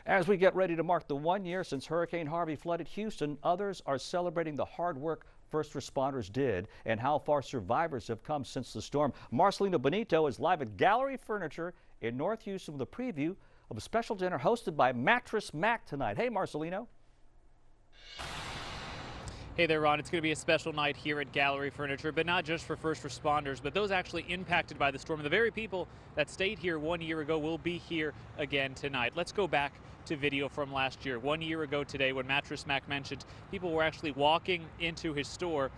As we get ready to mark the 1 year since Hurricane Harvey flooded Houston, others are celebrating the hard work first responders did and how far survivors have come since the storm. Marcelino Benito is live at Gallery Furniture in North Houston with a preview of a special dinner hosted by Mattress Mack tonight. Hey, Marcelino. Hey there, Ron. It's going to be a special night here at Gallery Furniture, but not just for first responders, but those actually impacted by the storm. The very people that stayed here 1 year ago will be here again tonight. Let's go back to video from last year. 1 year ago today, when Mattress Mack mentioned people were actually walking into his store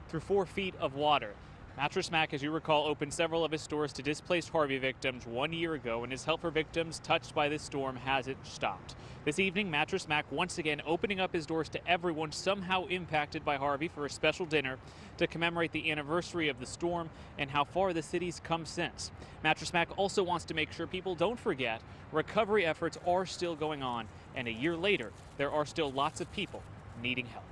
through 4 feet of water. Mattress Mack, as you recall, opened several of his stores to displaced Harvey victims 1 year ago, and his help for victims touched by this storm hasn't stopped. This evening, Mattress Mack once again opening up his doors to everyone somehow impacted by Harvey for a special dinner to commemorate the anniversary of the storm and how far the city's come since. Mattress Mack also wants to make sure people don't forget recovery efforts are still going on, and a year later, there are still lots of people needing help.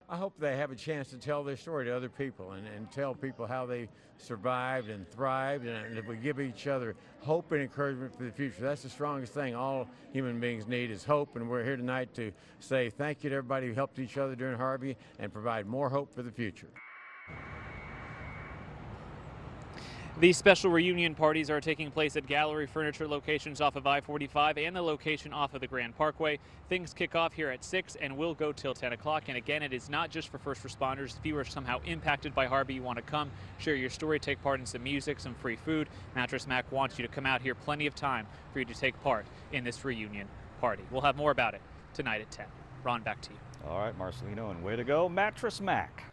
I hope they have a chance to tell their story to other people and tell people how they survived and thrived, and if we give each other hope and encouragement for the future. That's the strongest thing all human beings need is hope, and we're here tonight to say thank you to everybody who helped each other during Harvey and provide more hope for the future. These special reunion parties are taking place at Gallery Furniture locations off of I-45 and the location off of the Grand Parkway. Things kick off here at 6 and will go till 10 o'clock. And again, it is not just for first responders. If you are somehow impacted by Harvey, you want to come, share your story, take part in some music, some free food. Mattress Mack wants you to come out here. Plenty of time for you to take part in this reunion party. We'll have more about it tonight at 10. Ron, back to you. All right, Marcelino, and way to go, Mattress Mack.